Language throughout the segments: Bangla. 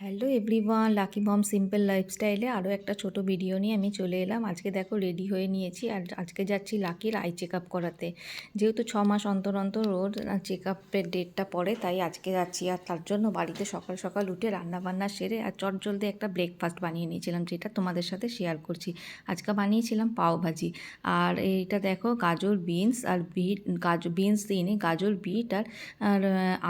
হ্যালো এভরিওয়ান, লাকি মম সিম্পল লাইফস্টাইলে আরও একটা ছোট ভিডিও নিয়ে আমি চলে এলাম। আজকে দেখো রেডি হয়ে নিয়েছি আর আজকে যাচ্ছি লাকির আই চেক আপ করাতে। যেহেতু 6 মাস অন্তর অন্তর ওর চেক আপের ডেটটা পড়ে, তাই আজকে যাচ্ছি। আর তার জন্য বাড়িতে সকাল সকাল উঠে রান্নাবান্না সেরে আর চটজলদি একটা ব্রেকফাস্ট বানিয়ে নিয়েছিলাম, যেটা তোমাদের সাথে শেয়ার করছি। আজকে বানিয়েছিলাম পাওভাজি। আর এইটা দেখো গাজর বিনস আর বিট, বিনস দিইনি, গাজর বিট আর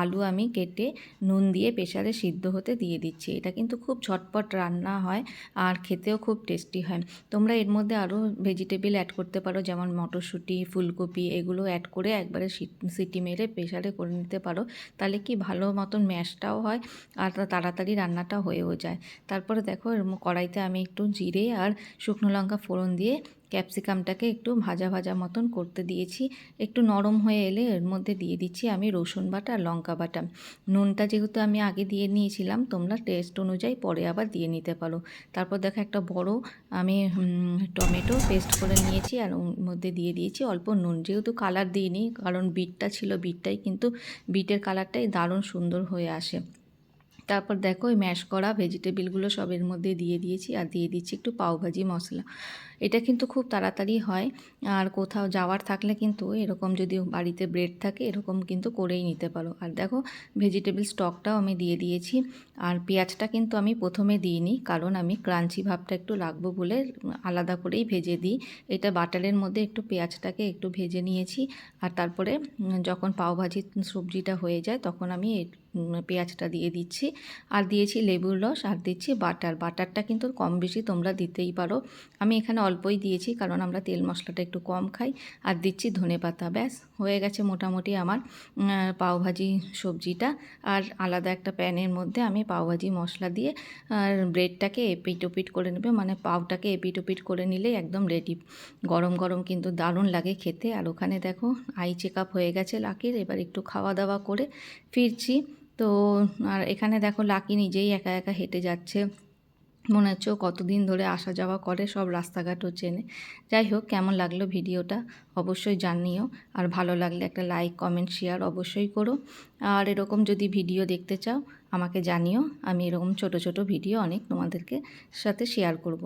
আলু আমি কেটে নুন দিয়ে প্রেসারে সিদ্ধ হতে দিয়ে দিচ্ছি। এটা কিন্তু খুব ঝটপট রান্না হয় আর খেতেও খুব টেস্টি হয়। তোমরা এর মধ্যে আরও ভেজিটেবল অ্যাড করতে পারো, যেমন মটরশুঁটি, ফুলকপি, এগুলো অ্যাড করে একবারে সিটি মেরে প্রেসারে করে নিতে পারো। তাহলে কি ভালো মতন ম্যাশটাও হয় আর তাড়াতাড়ি রান্নাটা হয়েও যায়। তারপরে দেখো এর কড়াইতে আমি একটু জিরে আর শুকনো লঙ্কা ফোড়ন দিয়ে ক্যাপসিকামটাকে একটু ভাজা ভাজা মতন করতে দিয়েছি। একটু নরম হয়ে এলে এর মধ্যে দিয়ে দিচ্ছি আমি রসুন বাটা আর লঙ্কা বাটা। নুনটা যেহেতু আমি আগে দিয়ে নিয়েছিলাম, তোমরা টেস্ট অনুযায়ী পরে আবার দিয়ে নিতে পারো। তারপর দেখো একটা বড় আমি টমেটো পেস্ট করে নিয়েছি আর ওর মধ্যে দিয়ে দিয়েছি অল্প নুন। যেহেতু কালার দিইনি, কারণ বিটটা ছিল, বিটটাই কিন্তু বিটের কালারটাই দারুণ সুন্দর হয়ে আসে। তারপর দেখো ওই ম্যাশ করা ভেজিটেবলগুলো সব এর মধ্যে দিয়ে দিয়েছি আর দিয়ে দিচ্ছি একটু পাওভাজি মশলা। এটা কিন্তু খুব তাড়াতাড়ি হয়। আর কোথাও যাওয়ার থাকলে কিন্তু এরকম, যদি বাড়িতে ব্রেড থাকে এরকম কিন্তু করেই নিতে পারো। আর দেখো ভেজিটেবল স্টকটাও আমি দিয়ে দিয়েছি। আর পেঁয়াজটা কিন্তু আমি প্রথমে দিইনি, কারণ আমি ক্রাঞ্চি ভাবটা একটু রাখবো বলে আলাদা করেই ভেজে দিই। এটা বাটারের মধ্যে একটু পেঁয়াজটাকে একটু ভেজে নিয়েছি। আর তারপরে যখন পাওভাজির সবজিটা হয়ে যায় তখন আমি পেঁয়াজটা দিয়ে দিচ্ছি। আর দিয়েছি লেবুর রস আর দিচ্ছি বাটার। বাটারটা কিন্তু কম বেশি তোমরা দিতেই পারো। আমি এখানে অল্পই দিয়েছি, কারণ আমরা তেল মশলাটা একটু কম খাই। আর দিচ্ছি ধনেপাতা। ব্যাস হয়ে গেছে মোটামুটি আমার পাওভাজি সবজিটা। আর আলাদা একটা প্যানের মধ্যে আমি পাওভাজি মশলা দিয়ে আর ব্রেডটাকে এপিট ওপিট করে নেবে, মানে পাওটাকে এপিট ওপিট করে নিলেই একদম রেডি। গরম গরম কিন্তু দারুণ লাগে খেতে। আর ওখানে দেখো আই চেক আপ হয়ে গেছে লাকির, এবার একটু খাওয়া দাওয়া করে ফিরছি। তো আর এখানে দেখো লাকি নিজেই একা একা হেঁটে যাচ্ছে, মনে হচ্ছে ও কতদিন ধরে আসা যাওয়া করে, সব রাস্তাঘাটও চেনে। যাই হোক, কেমন লাগলো ভিডিওটা অবশ্যই জানিও। আর ভালো লাগলে একটা লাইক কমেন্ট শেয়ার অবশ্যই করো। আর এরকম যদি ভিডিও দেখতে চাও আমাকে জানিও, আমি এরকম ছোট ছোট ভিডিও অনেক তোমাদেরকে সাথে শেয়ার করব।